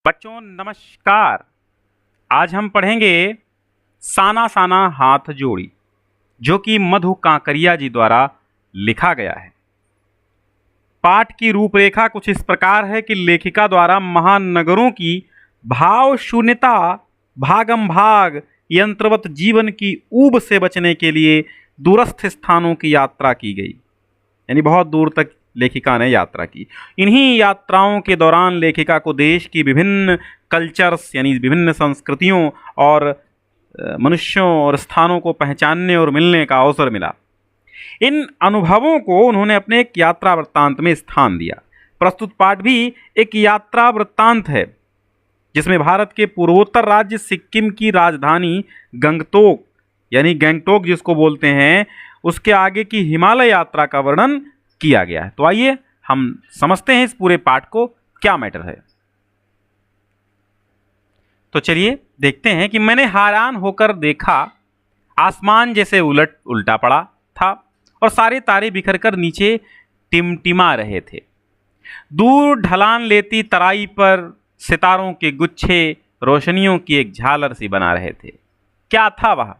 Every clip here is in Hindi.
बच्चों नमस्कार। आज हम पढ़ेंगे साना साना हाथ जोड़ी, जो कि मधु कांकरिया जी द्वारा लिखा गया है। पाठ की रूपरेखा कुछ इस प्रकार है कि लेखिका द्वारा महानगरों की भाव शून्यता, भागम भाग, यंत्रवत जीवन की ऊब से बचने के लिए दूरस्थ स्थानों की यात्रा की गई। यानी बहुत दूर तक लेखिका ने यात्रा की। इन्हीं यात्राओं के दौरान लेखिका को देश की विभिन्न कल्चर्स यानी विभिन्न संस्कृतियों और मनुष्यों और स्थानों को पहचानने और मिलने का अवसर मिला। इन अनुभवों को उन्होंने अपने एक यात्रा वृत्तांत में स्थान दिया। प्रस्तुत पाठ भी एक यात्रा वृत्तांत है, जिसमें भारत के पूर्वोत्तर राज्य सिक्किम की राजधानी गंगटोक यानी गैंगटोक जिसको बोलते हैं, उसके आगे की हिमालय यात्रा का वर्णन किया गया है। तो आइए हम समझते हैं इस पूरे पाठ को क्या मैटर है। तो चलिए देखते हैं कि मैंने हैरान होकर देखा, आसमान जैसे उल्टा पड़ा था और सारे तारे बिखरकर नीचे टिमटिमा रहे थे। दूर ढलान लेती तराई पर सितारों के गुच्छे रोशनियों की एक झालर सी बना रहे थे। क्या था वह?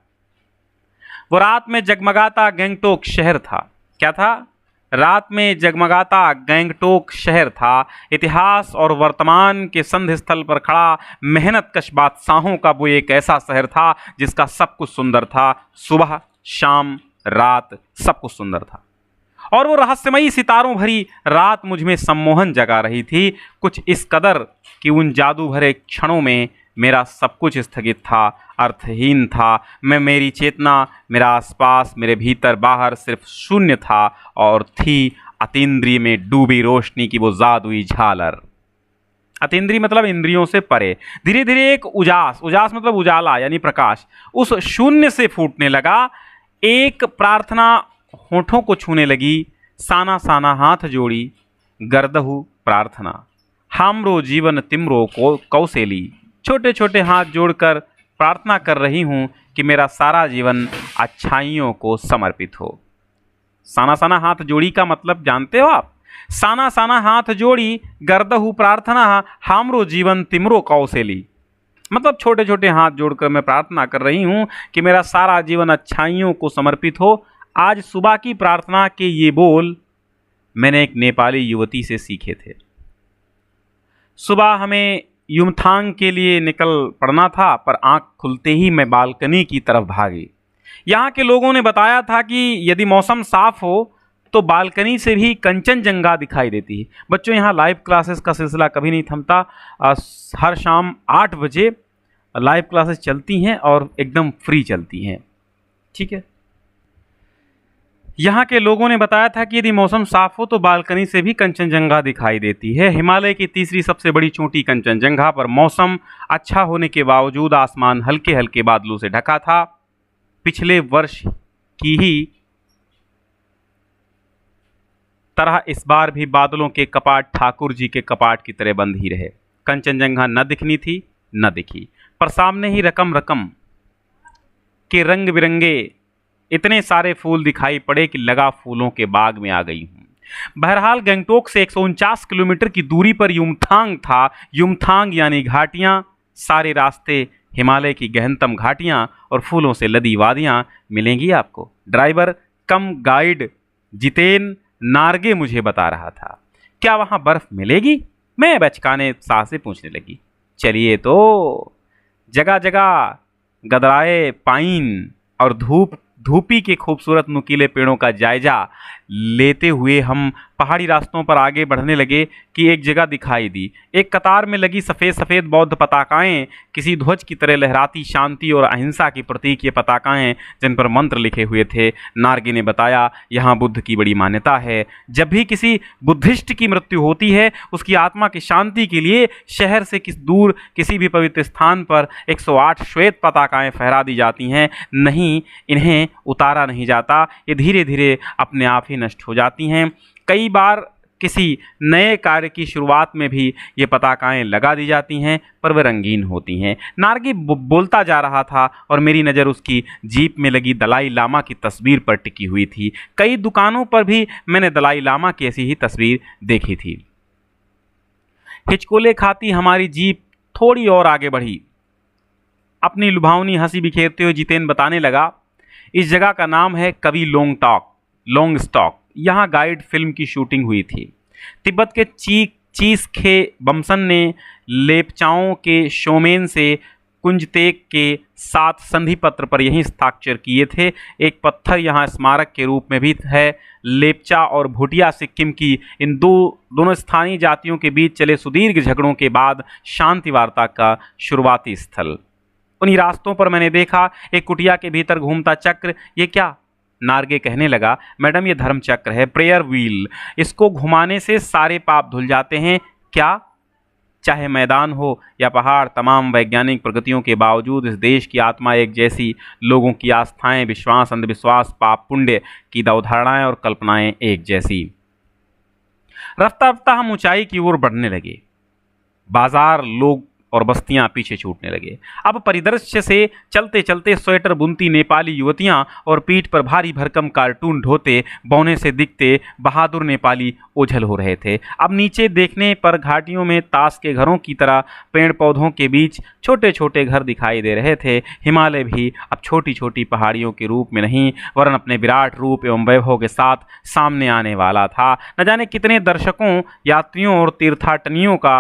वो रात में जगमगाता गैंगटोक शहर था। क्या था? रात में जगमगाता गैंगटोक शहर था। इतिहास और वर्तमान के संधि स्थल पर खड़ा मेहनत कश बादशाहों का वो एक ऐसा शहर था जिसका सब कुछ सुंदर था। सुबह शाम रात सब कुछ सुंदर था, और वो रहस्यमयी सितारों भरी रात मुझ में सम्मोहन जगा रही थी, कुछ इस कदर कि उन जादू भरे क्षणों में मेरा सब कुछ स्थगित था, अर्थहीन था। मेरी चेतना, मेरा आसपास, मेरे भीतर बाहर सिर्फ शून्य था, और थी अतीन्द्रिय में डूबी रोशनी की वो जादुई झालर। अतीन्द्रिय मतलब इंद्रियों से परे। धीरे धीरे एक उजास मतलब उजाला यानी प्रकाश उस शून्य से फूटने लगा। एक प्रार्थना होठों को छूने लगी। साना साना हाथ जोड़ी गर्दहु प्रार्थना, हामरो जीवन तिमरो को कौशेली। छोटे छोटे हाथ जोड़कर प्रार्थना कर रही हूँ कि मेरा सारा जीवन अच्छाइयों को समर्पित हो। साना साना हाथ जोड़ी का मतलब जानते हो आप? साना साना हाथ जोड़ी गर्दहु प्रार्थना, हामरो जीवन तिमरो कौशेली। मतलब छोटे छोटे हाथ जोड़कर मैं प्रार्थना कर रही हूँ कि मेरा सारा जीवन अच्छाइयों को समर्पित हो। आज सुबह की प्रार्थना के ये बोल मैंने एक नेपाली युवती से सीखे थे। सुबह हमें युमथांग के लिए निकल पड़ना था, पर आंख खुलते ही मैं बालकनी की तरफ भागी। यहाँ के लोगों ने बताया था कि यदि मौसम साफ हो तो बालकनी से भी कंचनजंगा दिखाई देती है। बच्चों, यहाँ लाइव क्लासेस का सिलसिला कभी नहीं थमता। हर शाम 8 बजे लाइव क्लासेस चलती हैं और एकदम फ्री चलती हैं, ठीक है। यहाँ के लोगों ने बताया था कि यदि मौसम साफ हो तो बालकनी से भी कंचनजंगा दिखाई देती है। हिमालय की तीसरी सबसे बड़ी चोटी कंचनजंगा पर मौसम अच्छा होने के बावजूद आसमान हल्के हल्के बादलों से ढका था। पिछले वर्ष की ही तरह इस बार भी बादलों के कपाट ठाकुर जी के कपाट की तरह बंद ही रहे। कंचनजंगा न दिखनी थी न दिखी, पर सामने ही रकम रकम के रंग बिरंगे इतने सारे फूल दिखाई पड़े कि लगा फूलों के बाग में आ गई हूँ। बहरहाल गंगटोक से 149 किलोमीटर की दूरी पर युमथांग था। युमथांग यानी घाटियाँ, सारे रास्ते हिमालय की गहनतम घाटियाँ और फूलों से लदी वादियाँ मिलेंगी आपको। ड्राइवर कम गाइड जितेन नार्गे मुझे बता रहा था। क्या वहाँ बर्फ मिलेगी? मैं बचकाने साह से पूछने लगी। चलिए तो। जगह जगह गदराए पाइन और धूपी के खूबसूरत नुकीले पेड़ों का जायजा लेते हुए हम पहाड़ी रास्तों पर आगे बढ़ने लगे कि एक जगह दिखाई दी। एक कतार में लगी सफ़ेद सफ़ेद बौद्ध पताकाएं, किसी ध्वज की तरह लहराती शांति और अहिंसा की प्रतीक ये पताकाएं, जिन पर मंत्र लिखे हुए थे। नार्गे ने बताया, यहाँ बुद्ध की बड़ी मान्यता है। जब भी किसी बुद्धिस्ट की मृत्यु होती है, उसकी आत्मा की शांति के लिए शहर से दूर किसी भी पवित्र स्थान पर 108 श्वेत पताकाएं फहरा दी जाती हैं। नहीं, इन्हें उतारा नहीं जाता, ये धीरे धीरे अपने आप ही नष्ट हो जाती हैं। कई बार किसी नए कार्य की शुरुआत में भी ये पताकाएं लगा दी जाती हैं, पर वे रंगीन होती हैं। नार्गे बोलता जा रहा था और मेरी नज़र उसकी जीप में लगी दलाई लामा की तस्वीर पर टिकी हुई थी। कई दुकानों पर भी मैंने दलाई लामा की ऐसी ही तस्वीर देखी थी। हिचकोले खाती हमारी जीप थोड़ी और आगे बढ़ी। अपनी लुभावनी हंसी बिखेरते हुए जितेन बताने लगा, इस जगह का नाम है कवि लोंग स्टॉक। यहाँ गाइड फिल्म की शूटिंग हुई थी। तिब्बत के चीस खे बमसन ने लेपचाओं के शोमेन से कुंजतेक के साथ संधि पत्र पर यही हस्ताक्षर किए थे। एक पत्थर यहाँ स्मारक के रूप में भी है। लेपचा और भूटिया सिक्किम की इन दोनों स्थानीय जातियों के बीच चले सुदीर्घ झगड़ों के बाद शांति वार्ता का शुरुआती स्थल। उन्हीं रास्तों पर मैंने देखा एक कुटिया के भीतर घूमता चक्र। ये क्या? नार्गे कहने लगा, मैडम ये धर्म चक्र है, प्रेयर व्हील। इसको घुमाने से सारे पाप धुल जाते हैं। क्या? चाहे मैदान हो या पहाड़, तमाम वैज्ञानिक प्रगतियों के बावजूद इस देश की आत्मा एक जैसी, लोगों की आस्थाएं, विश्वास, अंधविश्वास, पाप पुण्य की अवधारणाएं और कल्पनाएं एक जैसी। रफ्ता रफ्ता हम ऊंचाई की ओर बढ़ने लगे। बाजार, लोग और बस्तियां पीछे छूटने लगे। अब परिदृश्य से चलते चलते स्वेटर बुनती नेपाली युवतियां और पीठ पर भारी भरकम कार्टून ढोते बौने से दिखते बहादुर नेपाली ओझल हो रहे थे। अब नीचे देखने पर घाटियों में ताश के घरों की तरह पेड़ पौधों के बीच छोटे छोटे घर दिखाई दे रहे थे। हिमालय भी अब छोटी छोटी पहाड़ियों के रूप में नहीं, वरन अपने विराट रूप एवं वैभव के साथ सामने आने वाला था। न जाने कितने दर्शकों, यात्रियों और तीर्थाटनियों का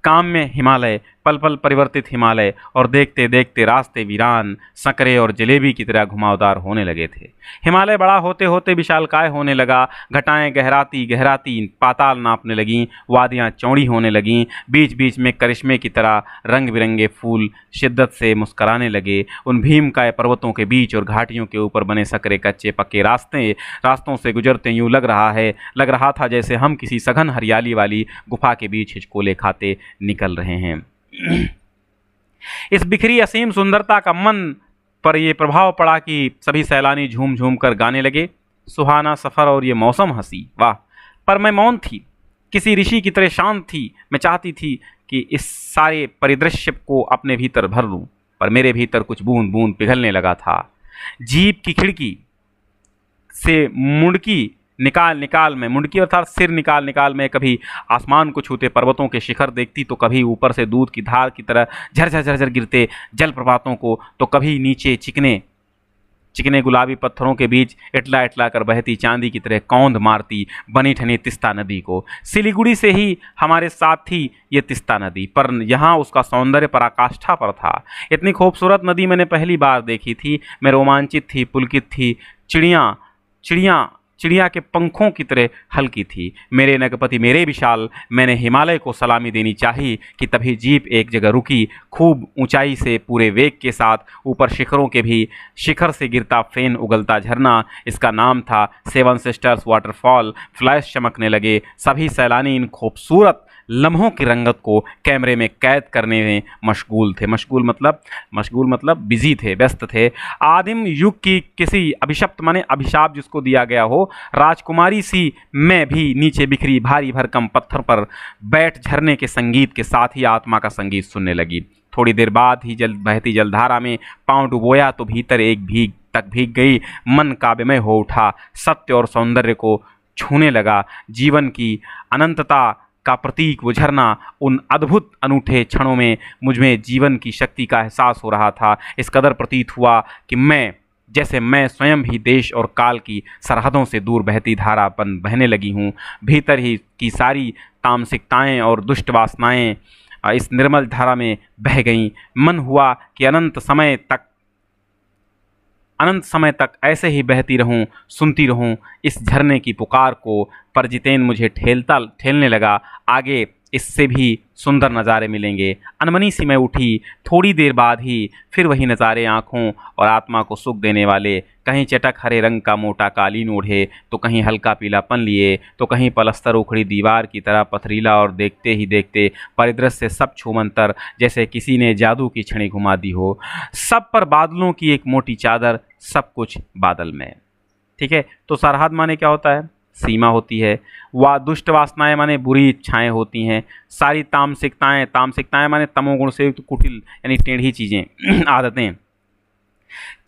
काम में हिमालय, पल पल परिवर्तित हिमालय, और देखते देखते रास्ते वीरान, सकरे और जलेबी की तरह घुमावदार होने लगे थे। हिमालय बड़ा होते होते विशालकाय होने लगा। घटाएं गहराती गहराती पाताल नापने लगीं, वादियां चौड़ी होने लगीं, बीच बीच में करिश्मे की तरह रंग बिरंगे फूल शिद्दत से मुस्कराने लगे। उन भीमकाय पर्वतों के बीच और घाटियों के ऊपर बने सकरे कच्चे पक्के रास्तों से गुजरते यूं लग रहा था जैसे हम किसी सघन हरियाली वाली गुफा के बीच हिचकोले खाते निकल रहे हैं। इस बिखरी असीम सुंदरता का मन पर यह प्रभाव पड़ा कि सभी सैलानी झूम झूम कर गाने लगे। सुहाना सफर और ये मौसम हंसी, वाह! पर मैं मौन थी, किसी ऋषि की तरह शांत थी। मैं चाहती थी कि इस सारे परिदृश्य को अपने भीतर भर लूं, पर मेरे भीतर कुछ बूंद बूंद पिघलने लगा था। जीप की खिड़की से मुंडकी अर्थात सिर निकाल मैं कभी आसमान को छूते पर्वतों के शिखर देखती, तो कभी ऊपर से दूध की धार की तरह झरझर गिरते जलप्रपातों को, तो कभी नीचे चिकने गुलाबी पत्थरों के बीच इटला कर बहती चांदी की तरह कौंध मारती बनी ठनी तिस्ता नदी को। सिलीगुड़ी से ही हमारे साथ थी ये तिस्ता नदी, पर यहाँ उसका सौंदर्य पराकाष्ठा पर था। इतनी खूबसूरत नदी मैंने पहली बार देखी थी। मैं रोमांचित थी, पुलकित थी। चिड़िया के पंखों की तरह हल्की थी। मेरे नगपति, मेरे विशाल, मैंने हिमालय को सलामी देनी चाही कि तभी जीप एक जगह रुकी। खूब ऊंचाई से पूरे वेग के साथ ऊपर शिखरों के भी शिखर से गिरता फेन उगलता झरना, इसका नाम था सेवन सिस्टर्स वाटरफॉल। फ्लैश चमकने लगे। सभी सैलानी इन खूबसूरत लम्हों की रंगत को कैमरे में कैद करने में मशगूल थे। मशगूल मतलब बिजी थे, व्यस्त थे। आदिम युग की किसी अभिशाप जिसको दिया गया हो, राजकुमारी सी मैं भी नीचे बिखरी भारी भरकम पत्थर पर बैठ झरने के संगीत के साथ ही आत्मा का संगीत सुनने लगी। थोड़ी देर बाद ही बहती जलधारा में पांव डुबोया तो भीतर एक भीग गई। मन काव्यमय हो उठा, सत्य और सौंदर्य को छूने लगा। जीवन की अनंतता का प्रतीक वो झरना। उन अद्भुत अनूठे क्षणों में मुझमें जीवन की शक्ति का एहसास हो रहा था। इस कदर प्रतीत हुआ कि मैं स्वयं भी देश और काल की सरहदों से दूर बहती धारा बहने लगी हूँ। भीतर ही की सारी तामसिकताएं और दुष्ट वासनाएं इस निर्मल धारा में बह गईं। मन हुआ कि अनंत समय तक ऐसे ही बहती रहूं, सुनती रहूं इस झरने की पुकार को। पर जितेन मुझे ठेलने लगा। आगे इससे भी सुंदर नज़ारे मिलेंगे। अनमनी सी मैं उठी। थोड़ी देर बाद ही फिर वही नज़ारे आँखों और आत्मा को सुख देने वाले, कहीं चटक हरे रंग का मोटा कालीन ओढ़े, तो कहीं हल्का पीलापन लिए, तो कहीं पलस्तर उखड़ी दीवार की तरह पथरीला, और देखते ही देखते परिदृश्य सब छूमंतर, जैसे किसी ने जादू की छड़ी घुमा दी हो। सब पर बादलों की एक मोटी चादर, सब कुछ बादल में। ठीक है, तो सरहद माने क्या होता है? सीमा होती है। दुष्ट वासनाएं माने बुरी इच्छाएं होती हैं। सारी तामसिकताएं माने तमोगुण से युक्त कुटिल यानी टेढ़ी चीजें आदतें।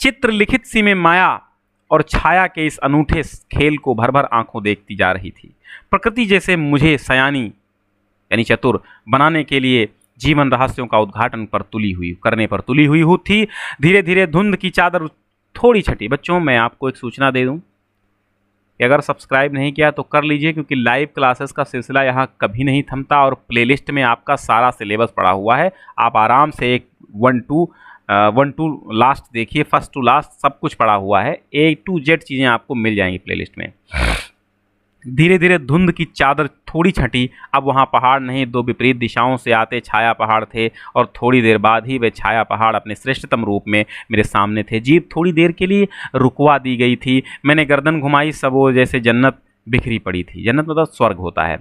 चित्र लिखित सी में माया और छाया के इस अनूठे खेल को भर भर आंखों देखती जा रही थी। प्रकृति जैसे मुझे सयानी यानी चतुर बनाने के लिए जीवन रहस्यों का उद्घाटन करने पर तुली हुई थी। धीरे धीरे धुंध की चादर थोड़ी छटी। बच्चों, मैं आपको एक सूचना दे दूं कि अगर सब्सक्राइब नहीं किया तो कर लीजिए, क्योंकि लाइव क्लासेस का सिलसिला यहाँ कभी नहीं थमता और प्लेलिस्ट में आपका सारा सिलेबस पड़ा हुआ है। आप आराम से एक 1 टू लास्ट देखिए, फर्स्ट टू लास्ट सब कुछ पड़ा हुआ है। A to Z चीज़ें आपको मिल जाएंगी प्लेलिस्ट में। धीरे धीरे धुंध की चादर थोड़ी छटी। अब वहाँ पहाड़ नहीं, 2 विपरीत दिशाओं से आते छाया पहाड़ थे, और थोड़ी देर बाद ही वे छाया पहाड़ अपने श्रेष्ठतम रूप में मेरे सामने थे। जीभ थोड़ी देर के लिए रुकवा दी गई थी। मैंने गर्दन घुमाई, सब वो जैसे जन्नत बिखरी पड़ी थी। जन्नत मतलब स्वर्ग होता है।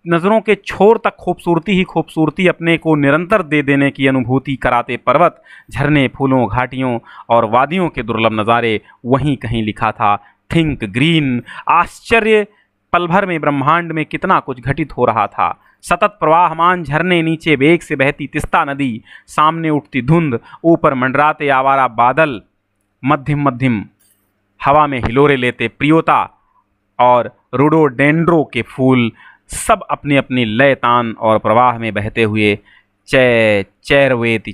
नज़रों के छोर तक खूबसूरती ही खूबसूरती अपने को निरंतर दे देने की अनुभूति कराते पर्वत, झरने, फूलों, घाटियों और वादियों के दुर्लभ नज़ारे। वहीं कहीं लिखा था थिंक ग्रीन। आश्चर्य, पल भर में ब्रह्मांड में कितना कुछ घटित हो रहा था। सतत प्रवाहमान झरने, नीचे वेग से बहती तिस्ता नदी, सामने उठती धुंध, ऊपर मंडराते आवारा बादल, मध्यम मध्यम हवा में हिलोरे लेते प्रियोता और रोडोडेंड्रो के फूल, सब अपनी अपनी लय तान और प्रवाह में बहते हुए चरैवेति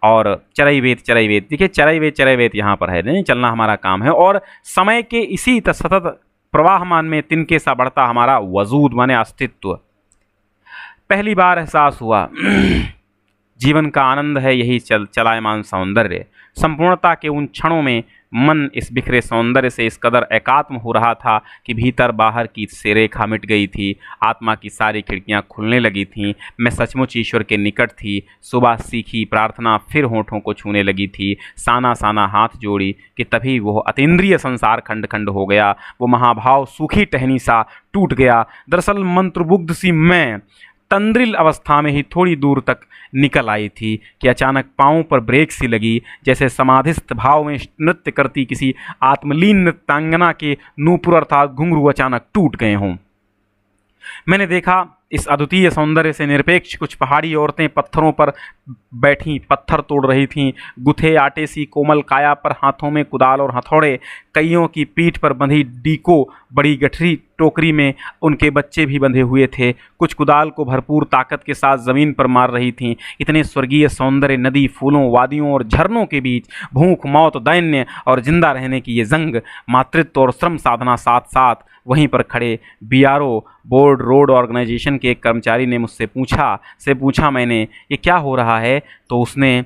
और चरैवेति। देखिए चरैवेति यहाँ पर है, नहीं चलना हमारा काम है। और समय के इसी सतत प्रवाहमान में तिनके सा बढ़ता हमारा वजूद माने अस्तित्व। पहली बार एहसास हुआ जीवन का आनंद है यही चलायमान सौंदर्य। संपूर्णता के उन क्षणों में मन इस बिखरे सौंदर्य से इस कदर एकात्म हो रहा था कि भीतर बाहर की रेखा मिट गई थी। आत्मा की सारी खिड़कियां खुलने लगी थीं। मैं सचमुच ईश्वर के निकट थी। सुबह सीखी प्रार्थना फिर होठों को छूने लगी थी। साना साना हाथ जोड़ी कि तभी वो अतीन्द्रिय संसार खंड खंड हो गया। वो महाभाव सूखी टहनी सा टूट गया। दरअसल मंत्रमुग्ध सी मैं तंद्रिल अवस्था में ही थोड़ी दूर तक निकल आई थी कि अचानक पांवों पर ब्रेक सी लगी, जैसे समाधिस्थ भाव में नृत्य करती किसी आत्मलीन नृत्यांगना के नूपुर अर्थात घुंघरू अचानक टूट गए हों। मैंने देखा इस अद्वितीय सौंदर्य से निरपेक्ष कुछ पहाड़ी औरतें पत्थरों पर बैठी पत्थर तोड़ रही थीं। गुथे आटे सी कोमल काया पर हाथों में कुदाल और हथौड़े, कईयों की पीठ पर बंधी डीको, बड़ी गठरी टोकरी में उनके बच्चे भी बंधे हुए थे। कुछ कुदाल को भरपूर ताकत के साथ जमीन पर मार रही थीं। इतने स्वर्गीय सौंदर्य, नदी, फूलों, वादियों और झरनों के बीच भूख, मौत, दैन्य और जिंदा रहने की ये जंग, मातृत्व और श्रम साधना साथ साथ। वहीं पर खड़े BRO बोर्ड रोड ऑर्गेनाइजेशन के एक कर्मचारी ने मुझसे पूछा मैंने ये क्या हो रहा है, तो उसने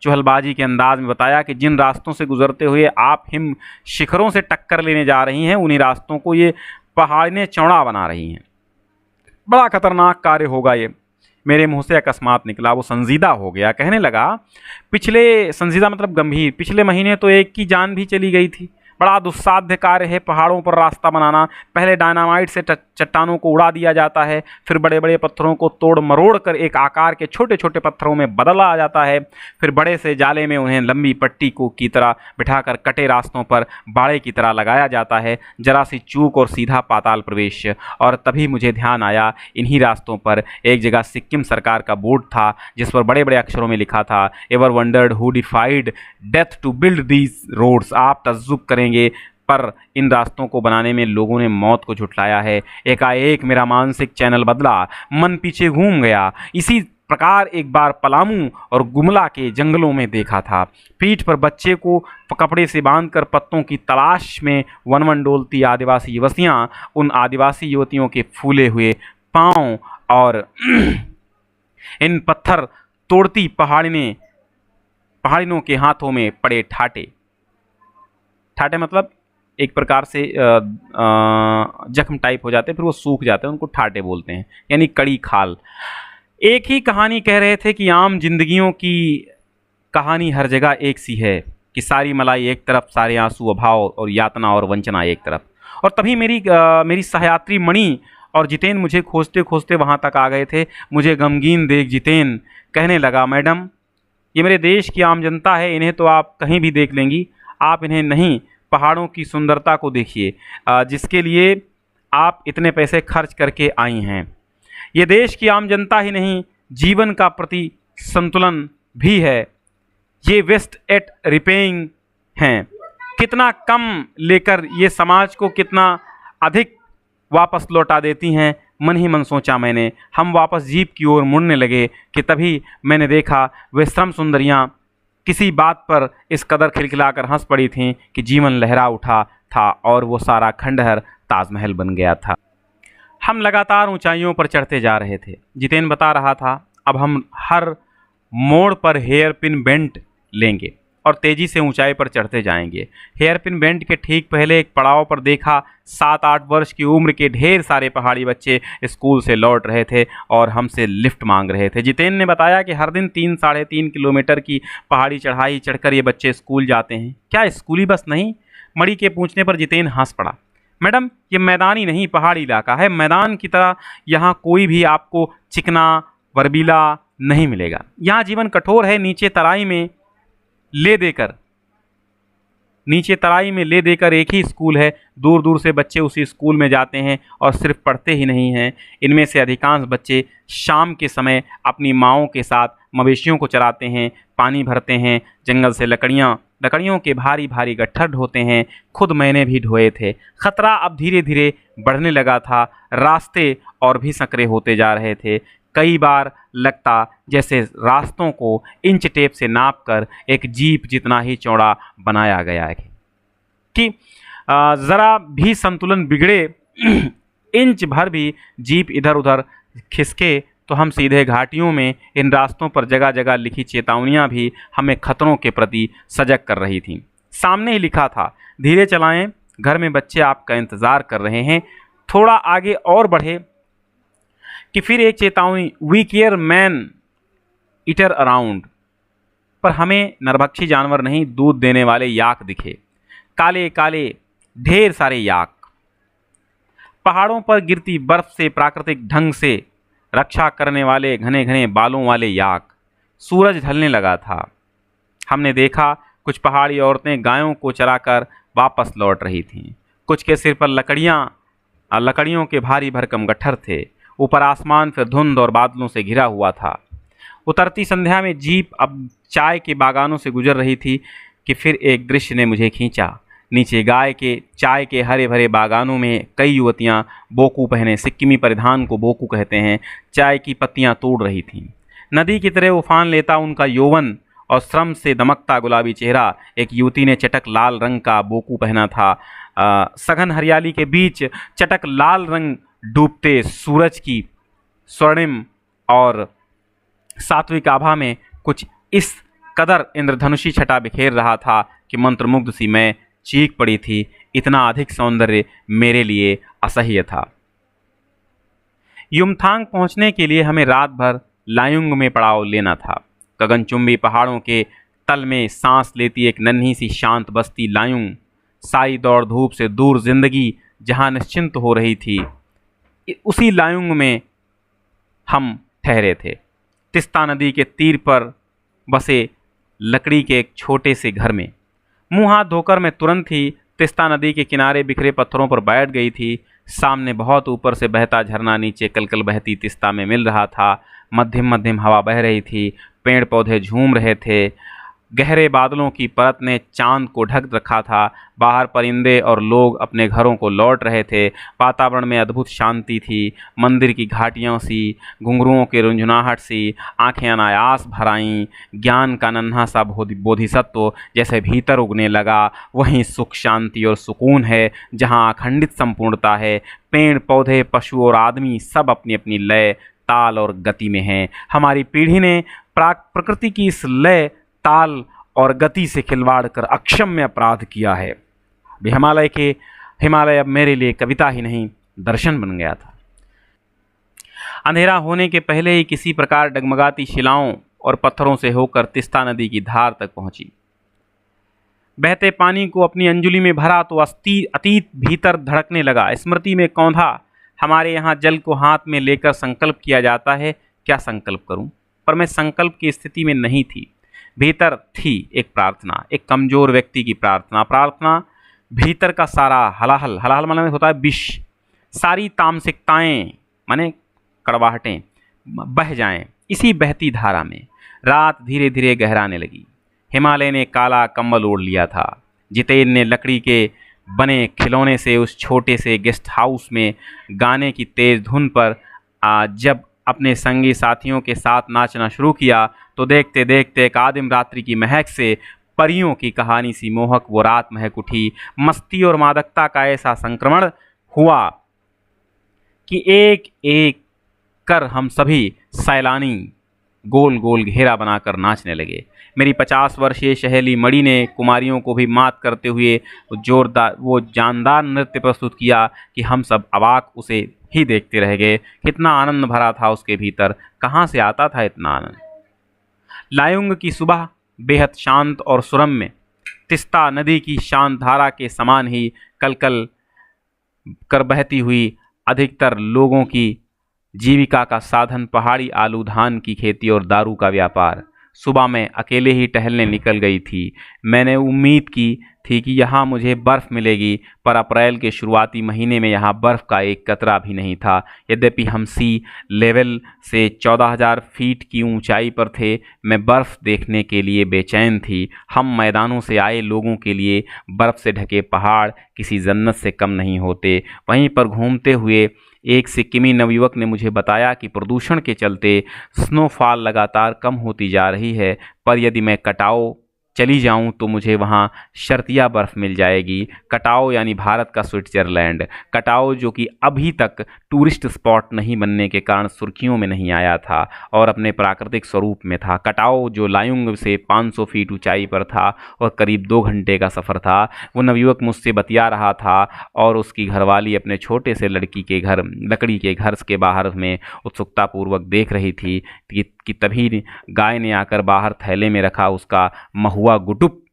चुहलबाजी के अंदाज में बताया कि जिन रास्तों से गुजरते हुए आप हिम शिखरों से टक्कर लेने जा रही हैं, उन्हीं रास्तों को ये पहाड़ियाँ चौड़ा बना रही हैं। बड़ा खतरनाक कार्य होगा ये। मेरे मुंह से अकस्मात निकला। वो संजीदा हो गया, कहने लगा संजीदा मतलब गंभीर, पिछले महीने तो एक की जान भी चली गई थी। बड़ा दुस्साध्य कार्य है पहाड़ों पर रास्ता बनाना। पहले डायनामाइट से चट्टानों को उड़ा दिया जाता है, फिर बड़े बड़े पत्थरों को तोड़ मरोड़ कर एक आकार के छोटे छोटे पत्थरों में बदला जाता है। फिर बड़े से जाले में उन्हें लंबी पट्टी को की तरह बिठाकर कटे रास्तों पर बाड़े की तरह लगाया जाता है। जरा सी चूक और सीधा पाताल प्रवेश। और तभी मुझे ध्यान आया, इन्हीं रास्तों पर एक जगह सिक्किम सरकार का बोर्ड था, जिस पर बड़े बड़े अक्षरों में लिखा था, ever wondered who defied death to build these roads. आप तज्जुब करें पर इन रास्तों को बनाने में लोगों ने मौत को झुठलाया है। एकाएक मेरा मानसिक चैनल बदला, मन पीछे घूम गया। इसी प्रकार एक बार पलामू और गुमला के जंगलों में देखा था। पीठ पर बच्चे को कपड़े से बांधकर पत्तों की तलाश में वन वन डोलती आदिवासी युवतियां, उन आदिवासी युवतियों के फूले हुए पांव और इन पत्थर तोड़ती पहाड़ियों के हाथों में पड़े ठाटे मतलब एक प्रकार से जख्म टाइप हो जाते हैं, फिर वो सूख जाते हैं, उनको ठाटे बोलते हैं, यानी कड़ी खाल। एक ही कहानी कह रहे थे कि आम जिंदगियों की कहानी हर जगह एक सी है कि सारी मलाई एक तरफ, सारे आंसू, अभाव और यातना और वंचना एक तरफ। और तभी मेरी सहयात्री मणि और जितेन मुझे खोजते खोजते वहाँ तक आ गए थे। मुझे गमगीन देख जितेन कहने लगा, मैडम ये मेरे देश की आम जनता है, इन्हें तो आप कहीं भी देख लेंगी, आप इन्हें नहीं, पहाड़ों की सुंदरता को देखिए जिसके लिए आप इतने पैसे खर्च करके आई हैं। ये देश की आम जनता ही नहीं, जीवन का प्रति संतुलन भी है। ये वेस्ट एट रिपेइंग हैं। कितना कम लेकर ये समाज को कितना अधिक वापस लौटा देती हैं, मन ही मन सोचा मैंने। हम वापस जीप की ओर मुड़ने लगे कि तभी मैंने देखा वे श्रम सुंदरियाँ किसी बात पर इस कदर खिलखिलाकर हंस पड़ी थीं कि जीवन लहरा उठा था और वो सारा खंडहर ताजमहल बन गया था। हम लगातार ऊंचाइयों पर चढ़ते जा रहे थे। जितेन बता रहा था, अब हम हर मोड़ पर हेयर पिन बेंट लेंगे और तेजी से ऊंचाई पर चढ़ते जाएंगे। हेयर पिन बेंट के ठीक पहले एक पड़ाव पर देखा 7-8 वर्ष की उम्र के ढेर सारे पहाड़ी बच्चे स्कूल से लौट रहे थे और हमसे लिफ्ट मांग रहे थे। जितेन ने बताया कि हर दिन 3-3.5 किलोमीटर की पहाड़ी चढ़ाई चढ़कर ये बच्चे स्कूल जाते हैं। क्या स्कूली बस नहीं? मणि के पूछने पर जितेन हंस पड़ा। मैडम, ये मैदानी नहीं पहाड़ी इलाका है। मैदान की तरह यहाँ कोई भी आपको चिकना वर्बीला नहीं मिलेगा। यहाँ जीवन कठोर है। नीचे तराई में ले देकर एक ही स्कूल है। दूर दूर से बच्चे उसी स्कूल में जाते हैं और सिर्फ पढ़ते ही नहीं हैं। इनमें से अधिकांश बच्चे शाम के समय अपनी माँओं के साथ मवेशियों को चराते हैं, पानी भरते हैं, जंगल से लकड़ियों के भारी भारी गट्ठर ढोते हैं। खुद मैंने भी ढोए थे। खतरा अब धीरे धीरे बढ़ने लगा था। रास्ते और भी संकरे होते जा रहे थे। कई बार लगता जैसे रास्तों को इंच टेप से नापकर एक जीप जितना ही चौड़ा बनाया गया है कि ज़रा भी संतुलन बिगड़े, इंच भर भी जीप इधर उधर खिसके तो हम सीधे घाटियों में। इन रास्तों पर जगह जगह लिखी चेतावनियां भी हमें खतरों के प्रति सजग कर रही थीं। सामने ही लिखा था, धीरे चलाएं, घर में बच्चे आपका इंतज़ार कर रहे हैं। थोड़ा आगे और बढ़े कि फिर एक चेतावनी, we care man eater around. पर हमें नरभक्षी जानवर नहीं, दूध देने वाले याक दिखे। काले काले ढेर सारे याक। पहाड़ों पर गिरती बर्फ से प्राकृतिक ढंग से रक्षा करने वाले घने घने बालों वाले याक। सूरज ढलने लगा था। हमने देखा कुछ पहाड़ी औरतें गायों को चराकर वापस लौट रही थीं। कुछ के सिर पर लकड़ियों के भारी भरकम गट्ठर थे। ऊपर आसमान फिर धुंध और बादलों से घिरा हुआ था। उतरती संध्या में जीप अब चाय के बागानों से गुजर रही थी कि फिर एक दृश्य ने मुझे खींचा। नीचे चाय के हरे भरे बागानों में कई युवतियां बोकू पहने, सिक्किमी परिधान को बोकू कहते हैं, चाय की पत्तियां तोड़ रही थीं। नदी की तरह उफान लेता उनका यौवन और श्रम से दमकता गुलाबी चेहरा। एक युवती ने चटक लाल रंग का बोकू पहना था। सघन हरियाली के बीच चटक लाल रंग डूबते सूरज की स्वर्णिम और सात्विक आभा में कुछ इस कदर इंद्रधनुषी छटा बिखेर रहा था कि मंत्रमुग्ध सी मैं चीख पड़ी थी। इतना अधिक सौंदर्य मेरे लिए असह्य था। युमथांग पहुंचने के लिए हमें रात भर लायुंग में पड़ाव लेना था। गगनचुंबी पहाड़ों के तल में सांस लेती एक नन्ही सी शांत बस्ती लायुंग। सारी दौड़ धूप से दूर जिंदगी जहां निश्चिंत हो रही थी, उसी लायुंग में हम ठहरे थे। तिस्ता नदी के तीर पर बसे लकड़ी के एक छोटे से घर में। मुंह हाथ धोकर मैं तुरंत ही तिस्ता नदी के किनारे बिखरे पत्थरों पर बैठ गई थी। सामने बहुत ऊपर से बहता झरना नीचे कलकल बहती तिस्ता में मिल रहा था। मध्यम मध्यम हवा बह रही थी। पेड़ पौधे झूम रहे थे। गहरे बादलों की परत ने चांद को ढक रखा था। बाहर परिंदे और लोग अपने घरों को लौट रहे थे। वातावरण में अद्भुत शांति थी। मंदिर की घाटियों सी, घुंघरुओं के रुंझुनाहट सी आंखें अनायास भर आईं। ज्ञान का नन्हा सा बोधिसत्व जैसे भीतर उगने लगा। वहीं सुख, शांति और सुकून है जहाँ अखंडित संपूर्णता है। पेड़ पौधे, पशु और आदमी सब अपनी अपनी लय, ताल और गति में हैं। हमारी पीढ़ी ने प्रकृति की इस लय, ताल और गति से खिलवाड़ कर अक्षम्य अपराध किया है। हिमालय अब मेरे लिए कविता ही नहीं, दर्शन बन गया था। अंधेरा होने के पहले ही किसी प्रकार डगमगाती शिलाओं और पत्थरों से होकर तिस्ता नदी की धार तक पहुंची। बहते पानी को अपनी अंजुली में भरा तो अतीत भीतर धड़कने लगा। स्मृति में कौंधा। हमारे यहाँ जल को हाथ में लेकर संकल्प किया जाता है। क्या संकल्प करूं? पर मैं संकल्प की स्थिति में नहीं थी। भीतर थी एक प्रार्थना, एक कमजोर व्यक्ति की प्रार्थना। भीतर का सारा हलाहल माने होता है विष। सारी तामसिकताएं माने कड़वाहटें बह जाएं इसी बहती धारा में। रात धीरे धीरे गहराने लगी। हिमालय ने काला कंबल ओढ़ लिया था। जितेन ने लकड़ी के बने खिलौने से उस छोटे से गेस्ट हाउस में गाने की तेज धुन पर जब अपने संगी साथियों के साथ नाचना शुरू किया तो देखते देखते एक आदिम रात्रि की महक से परियों की कहानी सी मोहक वो रात महक उठी। मस्ती और मादकता का ऐसा संक्रमण हुआ कि एक एक कर हम सभी सैलानी गोल गोल घेरा बनाकर नाचने लगे। मेरी 50 वर्षीय सहेली मणि ने कुमारियों को भी मात करते हुए वो जानदार नृत्य प्रस्तुत किया कि हम सब अवाक उसे ही देखते रह गए। कितना आनंद भरा था उसके भीतर, कहाँ से आता था इतना आनंद। लायुंग की सुबह बेहद शांत और सुरम्य, तिस्ता नदी की शांत धारा के समान ही कलकल कर बहती हुई। अधिकतर लोगों की जीविका का साधन पहाड़ी आलू धान की खेती और दारू का व्यापार। सुबह में अकेले ही टहलने निकल गई थी। मैंने उम्मीद की थी कि यहाँ मुझे बर्फ़ मिलेगी, पर अप्रैल के शुरुआती महीने में यहाँ बर्फ़ का एक कतरा भी नहीं था। यद्यपि हम सी लेवल से 14,000 फीट की ऊंचाई पर थे, मैं बर्फ़ देखने के लिए बेचैन थी। हम मैदानों से आए लोगों के लिए बर्फ़ से ढके पहाड़ किसी जन्नत से कम नहीं होते। वहीं पर घूमते हुए एक सिक्किमी नवयुवक ने मुझे बताया कि प्रदूषण के चलते स्नोफॉल लगातार कम होती जा रही है, पर यदि मैं कटाओ चली जाऊं तो मुझे वहां शर्तिया बर्फ़ मिल जाएगी। कटाओ यानी भारत का स्विट्ज़रलैंड। कटाओ जो कि अभी तक टूरिस्ट स्पॉट नहीं बनने के कारण सुर्खियों में नहीं आया था और अपने प्राकृतिक स्वरूप में था। कटाओ जो लायुंग से 500 फीट ऊंचाई पर था और करीब 2 घंटे का सफ़र था। वो नवयुवक मुझसे बतिया रहा था और उसकी घरवाली अपने छोटे से लड़की के घर लकड़ी के घर के बाहर में उत्सुकतापूर्वक देख रही थी कि तभी गाय ने आकर बाहर थैले में रखा उसका महुआ गुटुप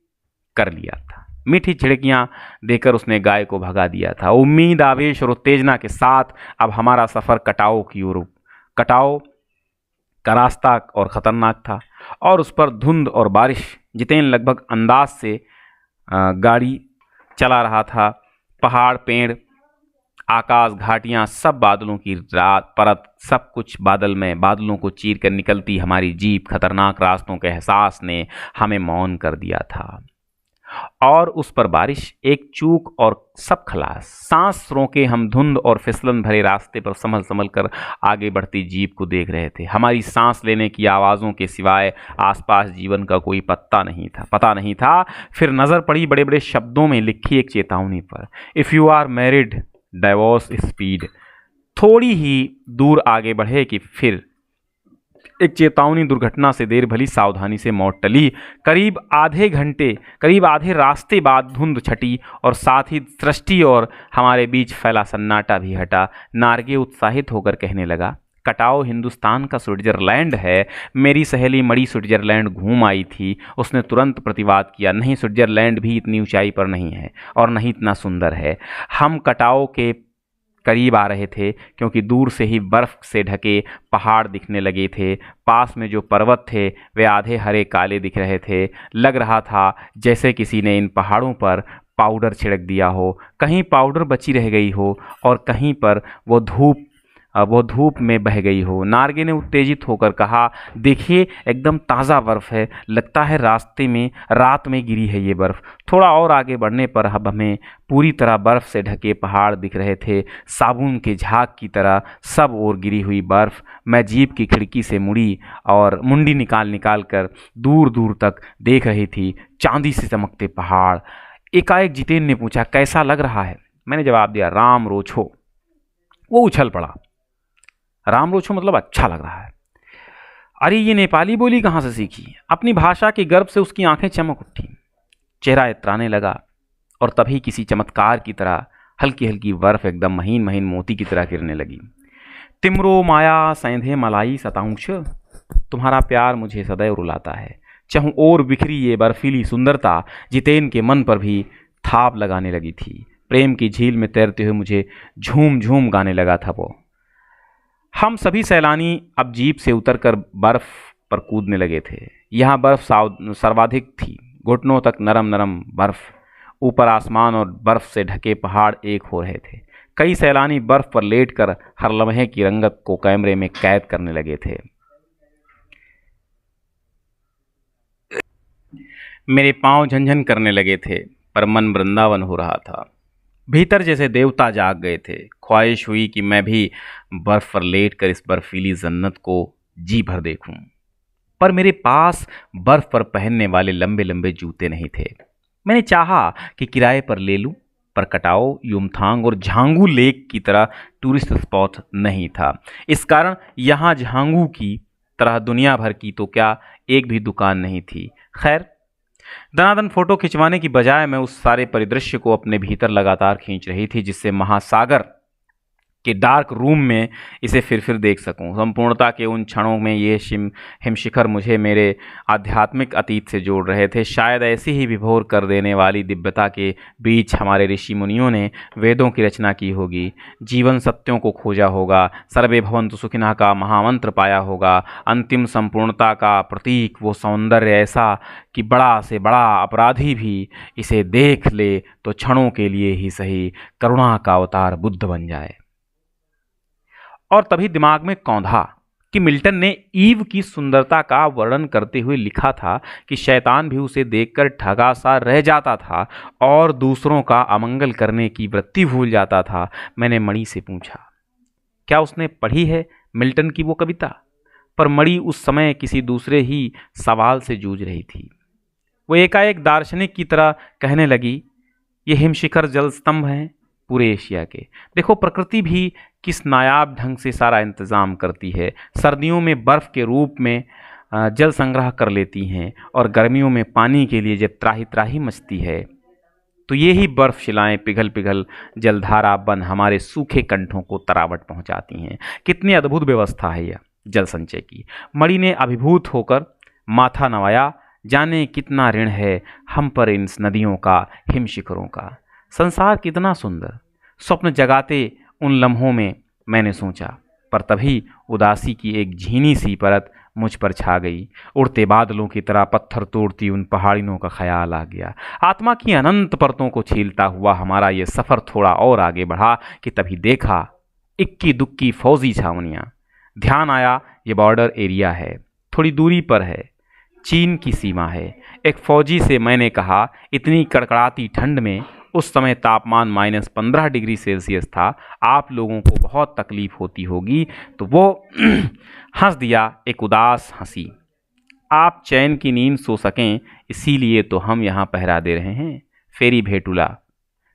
कर लिया था। मीठी छिड़कियां देकर उसने गाय को भगा दिया था। उम्मीद, आवेश और उत्तेजना के साथ अब हमारा सफ़र कटाओ की ओर। कटाओ का रास्ता और ख़तरनाक था और उस पर धुंध और बारिश। जितेन लगभग अंदाज से गाड़ी चला रहा था। पहाड़, पेड़, आकाश, घाटियां, सब बादलों की रात परत, सब कुछ बादल में बादलों को चीर कर निकलती हमारी जीप खतरनाक रास्तों के एहसास ने हमें मौन कर दिया था। और उस पर बारिश, एक चूक और सब खलास। सांस रोके हम धुंध और फिसलन भरे रास्ते पर संभल संभल कर आगे बढ़ती जीप को देख रहे थे। हमारी सांस लेने की आवाज़ों के सिवाय आसपास जीवन का कोई पता नहीं था। फिर नज़र पड़ी बड़े बड़े शब्दों में लिखी एक चेतावनी पर, if you are married divorce speed. थोड़ी ही दूर आगे बढ़े कि फिर एक चेतावनी, दुर्घटना से देर भली सावधानी से मौत टली। करीब आधे रास्ते बाद धुंध छटी और साथ ही सृष्टि और हमारे बीच फैला सन्नाटा भी हटा। नार्गे उत्साहित होकर कहने लगा, कटाओ हिंदुस्तान का स्विट्जरलैंड है। मेरी सहेली मणि स्विट्जरलैंड घूम आई थी। उसने तुरंत प्रतिवाद किया, नहीं, स्विट्जरलैंड भी इतनी ऊंचाई पर नहीं है और नहीं इतना सुंदर है। हम कटाओ के करीब आ रहे थे क्योंकि दूर से ही बर्फ़ से ढके पहाड़ दिखने लगे थे। पास में जो पर्वत थे वे आधे हरे काले दिख रहे थे। लग रहा था जैसे किसी ने इन पहाड़ों पर पाउडर छिड़क दिया हो। कहीं पाउडर बची रह गई हो और कहीं पर वो धूप में बह गई हो। नार्गे ने उत्तेजित होकर कहा, देखिए एकदम ताज़ा बर्फ़ है, लगता है रात में गिरी है ये बर्फ़। थोड़ा और आगे बढ़ने पर अब हमें पूरी तरह बर्फ़ से ढके पहाड़ दिख रहे थे, साबुन के झाग की तरह सब ओर गिरी हुई बर्फ़। मैं जीप की खिड़की से मुड़ी और मुंडी निकाल कर दूर दूर तक देख रही थी चांदी से चमकते पहाड़। एकाएक जितेन ने पूछा, कैसा लग रहा है? मैंने जवाब दिया, राम रोछो। वो उछल पड़ा, राम रोछो मतलब अच्छा लग रहा है। अरे ये नेपाली बोली कहाँ से सीखी? अपनी भाषा के गर्व से उसकी आंखें चमक उठी, चेहरा इतराने लगा और तभी किसी चमत्कार की तरह हल्की हल्की बर्फ एकदम महीन महीन मोती की तरह गिरने लगी। तिमरो माया सैंधे मलाई सताऊंश, तुम्हारा प्यार मुझे सदैव रुलाता है। चहु और बिखरी ये बर्फीली सुंदरता जितेन के मन पर भी थाप लगाने लगी थी। प्रेम की झील में तैरते हुए मुझे झूम झूम गाने लगा था वो। हम सभी सैलानी अब जीप से उतरकर बर्फ़ पर कूदने लगे थे। यहाँ बर्फ़ सर्वाधिक थी, घुटनों तक नरम नरम बर्फ़। ऊपर आसमान और बर्फ़ से ढके पहाड़ एक हो रहे थे। कई सैलानी बर्फ़ पर लेटकर हर लम्हे की रंगत को कैमरे में कैद करने लगे थे। मेरे पांव झनझन करने लगे थे पर मन वृंदावन हो रहा था। भीतर जैसे देवता जाग गए थे। ख्वाहिश हुई कि मैं भी बर्फ पर लेट कर इस बर्फीली जन्नत को जी भर देखूं, पर मेरे पास बर्फ पर पहनने वाले लंबे लंबे जूते नहीं थे। मैंने चाहा कि किराए पर ले लूं, पर कटाओ, युमथांग और झांगू लेक की तरह टूरिस्ट स्पॉट नहीं था। इस कारण यहाँ झांगू की तरह दुनिया भर की तो क्या एक भी दुकान नहीं थी। खैर, दनादन फोटो खिंचवाने की बजाय मैं उस सारे परिदृश्य को अपने भीतर लगातार खींच रही थी, जिससे महासागर के डार्क रूम में इसे फिर देख सकूं। संपूर्णता के उन क्षणों में ये हिमशिखर मुझे मेरे आध्यात्मिक अतीत से जोड़ रहे थे। शायद ऐसी ही विभोर कर देने वाली दिव्यता के बीच हमारे ऋषि मुनियों ने वेदों की रचना की होगी, जीवन सत्यों को खोजा होगा, सर्वे भवन्तु सुखिनः का महामंत्र पाया होगा, अंतिम संपूर्णता का प्रतीक वो सौंदर्य ऐसा कि बड़ा से बड़ा अपराधी भी इसे देख ले तो क्षणों के लिए ही सही करुणा का अवतार बुद्ध बन जाए। और तभी दिमाग में कौंधा कि मिल्टन ने ईव की सुंदरता का वर्णन करते हुए लिखा था कि शैतान भी उसे देखकर ठगा सा रह जाता था और दूसरों का अमंगल करने की वृत्ति भूल जाता था। मैंने मणि से पूछा, क्या उसने पढ़ी है मिल्टन की वो कविता? पर मणि उस समय किसी दूसरे ही सवाल से जूझ रही थी। वो एकाएक दार्शनिक की तरह कहने लगी, ये हिमशिखर जल स्तंभ हैं पूरे एशिया के। देखो, प्रकृति भी किस नायाब ढंग से सारा इंतज़ाम करती है। सर्दियों में बर्फ़ के रूप में जल संग्रह कर लेती हैं और गर्मियों में पानी के लिए जब त्राही त्राही मचती है तो ये ही बर्फ़ शिलाएं पिघल पिघल जलधारा बन हमारे सूखे कंठों को तरावट पहुंचाती हैं। कितनी अद्भुत व्यवस्था है यह जल संचय की। मणि ने अभिभूत होकर माथा नवाया। जाने कितना ऋण है हम पर इन नदियों का, हिम शिखरों का। संसार कितना सुंदर। स्वप्न जगाते उन लम्हों में मैंने सोचा, पर तभी उदासी की एक झीनी सी परत मुझ पर छा गई। उड़ते बादलों की तरह पत्थर तोड़ती उन पहाड़ियों का ख्याल आ गया। आत्मा की अनंत परतों को छीलता हुआ हमारा ये सफ़र थोड़ा और आगे बढ़ा कि तभी देखा इक्की दुक्की फौजी छावनियाँ। ध्यान आया ये बॉर्डर एरिया है, थोड़ी दूरी पर है, चीन की सीमा है। एक फौजी से मैंने कहा, इतनी कड़कड़ाती ठंड में, उस समय तापमान -15 डिग्री सेल्सियस था, आप लोगों को बहुत तकलीफ होती होगी। तो वो हंस दिया एक उदास हंसी। आप चैन की नींद सो सकें इसीलिए तो हम यहाँ पहरा दे रहे हैं। फेरी भेटुला,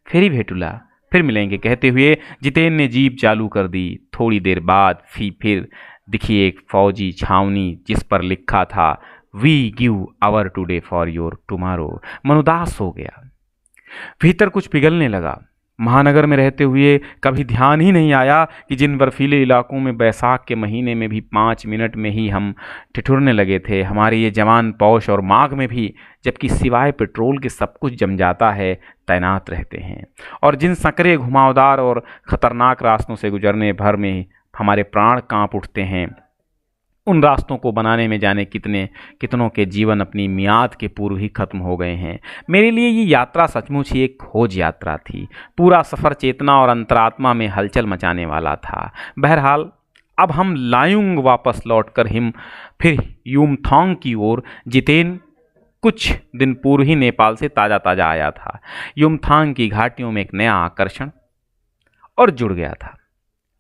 फेरी भेटुला, फिर मिलेंगे कहते हुए जितेन ने जीप चालू कर दी। थोड़ी देर बाद फिर दिखी एक फौजी छावनी जिस पर लिखा था, we give our today for your tomorrow. मन उदास हो गया, भीतर कुछ पिघलने लगा। महानगर में रहते हुए कभी ध्यान ही नहीं आया कि जिन बर्फीले इलाकों में बैसाख के महीने में भी 5 मिनट में ही हम ठिठुरने लगे थे, हमारे ये जवान पौष और माघ में भी, जबकि सिवाय पेट्रोल के सब कुछ जम जाता है, तैनात रहते हैं। और जिन संकरे, घुमावदार और ख़तरनाक रास्तों से गुजरने भर में हमारे प्राण कांप उठते हैं, उन रास्तों को बनाने में जाने कितनों के जीवन अपनी मियाद के पूर्व ही खत्म हो गए हैं। मेरे लिए ये यात्रा सचमुच ही एक खोज यात्रा थी। पूरा सफ़र चेतना और अंतरात्मा में हलचल मचाने वाला था। बहरहाल अब हम लायुंग वापस लौटकर फिर युमथांग की ओर। जितेन कुछ दिन पूर्व ही नेपाल से ताज़ा आया था। युमथांग की घाटियों में एक नया आकर्षण और जुड़ गया था।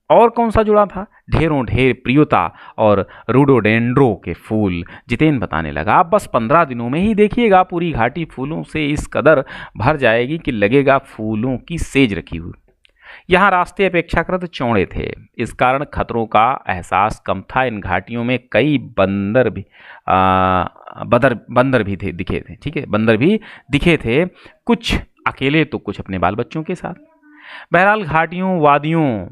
और कौन सा जुड़ा था? ढेरों ढेर प्रियोता और रोडोडेंड्रो के फूल। जितेन बताने लगा, आप बस 15 दिनों में ही देखिएगा, पूरी घाटी फूलों से इस कदर भर जाएगी कि लगेगा फूलों की सेज रखी हुई। यहाँ रास्ते अपेक्षाकृत चौड़े थे, इस कारण खतरों का एहसास कम था। इन घाटियों में कई बंदर भी दिखे थे। ठीक है, बंदर भी दिखे थे, कुछ अकेले तो कुछ अपने बाल बच्चों के साथ। बहरहाल घाटियों, वादियों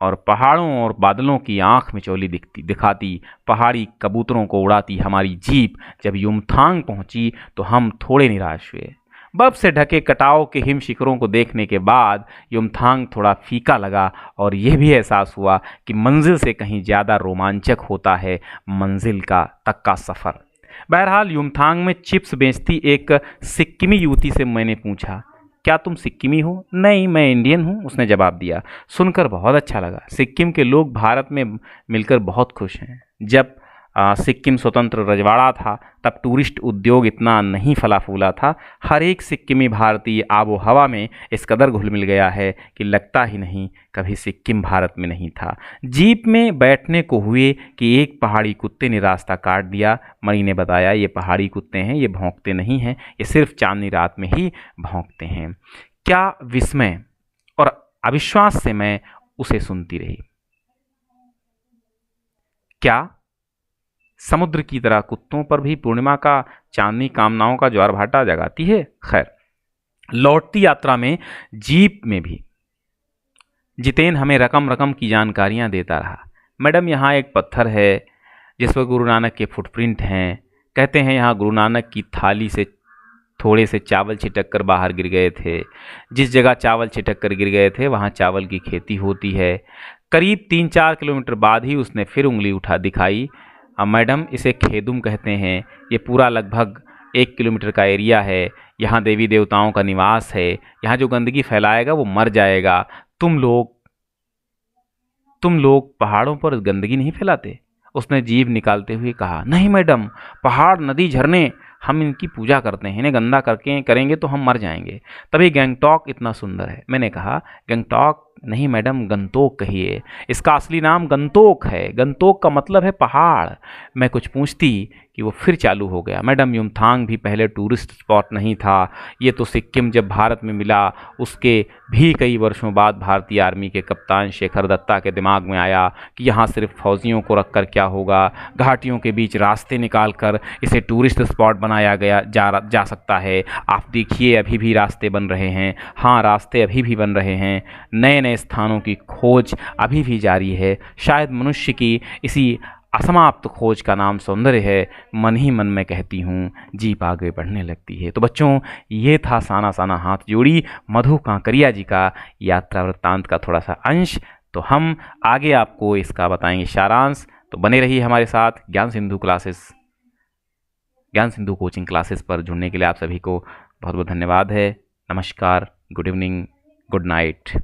और पहाड़ों और बादलों की आंख मिचौली दिखाती पहाड़ी कबूतरों को उड़ाती हमारी जीप जब युमथांग पहुंची तो हम थोड़े निराश हुए। बर्फ से ढके कटाव के हिम शिखरों को देखने के बाद युमथांग थोड़ा फीका लगा और यह भी एहसास हुआ कि मंजिल से कहीं ज़्यादा रोमांचक होता है मंजिल तक का सफ़र। बहरहाल युमथांग में चिप्स बेचती एक सिक्किमी युवती से मैंने पूछा, क्या तुम सिक्किमी हो? नहीं, मैं इंडियन हूँ, उसने जवाब दिया। सुनकर बहुत अच्छा लगा। सिक्किम के लोग भारत में मिलकर बहुत खुश हैं। जब सिक्किम स्वतंत्र रजवाड़ा था तब टूरिस्ट उद्योग इतना नहीं फला फूला था। हर एक सिक्किमी भारतीय आबो हवा में इस कदर घुल मिल गया है कि लगता ही नहीं कभी सिक्किम भारत में नहीं था। जीप में बैठने को हुए कि एक पहाड़ी कुत्ते ने रास्ता काट दिया। मणि ने बताया, ये पहाड़ी कुत्ते हैं, ये भौंकते नहीं हैं, ये सिर्फ चांदनी रात में ही भौंकते हैं। क्या विस्मय और अविश्वास से मैं उसे सुनती रही। क्या समुद्र की तरह कुत्तों पर भी पूर्णिमा का चांदनी कामनाओं का ज्वार भाटा जगाती है? खैर, लौटती यात्रा में जीप में भी जितेन हमें रकम रकम की जानकारियां देता रहा। मैडम, यहाँ एक पत्थर है जिस पर गुरु नानक के फुटप्रिंट हैं। कहते हैं यहाँ गुरु नानक की थाली से थोड़े से चावल छिटक कर बाहर गिर गए थे। जिस जगह चावल छिटक कर गिर गए थे वहाँ चावल की खेती होती है। करीब 3-4 किलोमीटर बाद ही उसने फिर उंगली उठा दिखाई। मैडम, इसे खेदुम कहते हैं। ये पूरा लगभग 1 किलोमीटर का एरिया है। यहाँ देवी देवताओं का निवास है। यहाँ जो गंदगी फैलाएगा वो मर जाएगा। तुम लोग पहाड़ों पर गंदगी नहीं फैलाते? उसने जीभ निकालते हुए कहा। नहीं मैडम, पहाड़, नदी, झरने, हम इनकी पूजा करते हैं। इन्हें गंदा करके करेंगे तो हम मर जाएंगे। तभी गंगटोक इतना सुंदर है। मैंने कहा, गंगटोक नहीं मैडम, गंतोक कहिए। इसका असली नाम गंतोक है। गंतोक का मतलब है पहाड़। मैं कुछ पूछती कि वो फिर चालू हो गया। मैडम, युमथांग भी पहले टूरिस्ट स्पॉट नहीं था। ये तो सिक्किम जब भारत में मिला उसके भी कई वर्षों बाद भारतीय आर्मी के कप्तान शेखर दत्ता के दिमाग में आया कि यहाँ सिर्फ फौजियों को रखकर क्या होगा, घाटियों के बीच रास्ते निकाल कर इसे टूरिस्ट स्पॉट बनाया जा सकता है। आप देखिए, अभी भी रास्ते बन रहे हैं। हाँ, रास्ते अभी भी बन रहे हैं। नए नए स्थानों की खोज अभी भी जारी है। शायद मनुष्य की इसी असमाप्त खोज का नाम सौंदर्य है। मन ही मन में कहती हूँ, जीप आगे बढ़ने लगती है। तो बच्चों, ये था साना साना हाथ जोड़ी मधु कांकरिया जी का यात्रा वृत्तांत का थोड़ा सा अंश। तो हम आगे आपको इसका बताएंगे सारांश। तो बने रहिए हमारे साथ। ज्ञान सिंधु कोचिंग क्लासेस पर जुड़ने के लिए आप सभी को बहुत बहुत धन्यवाद है। नमस्कार, गुड इवनिंग, गुड नाइट।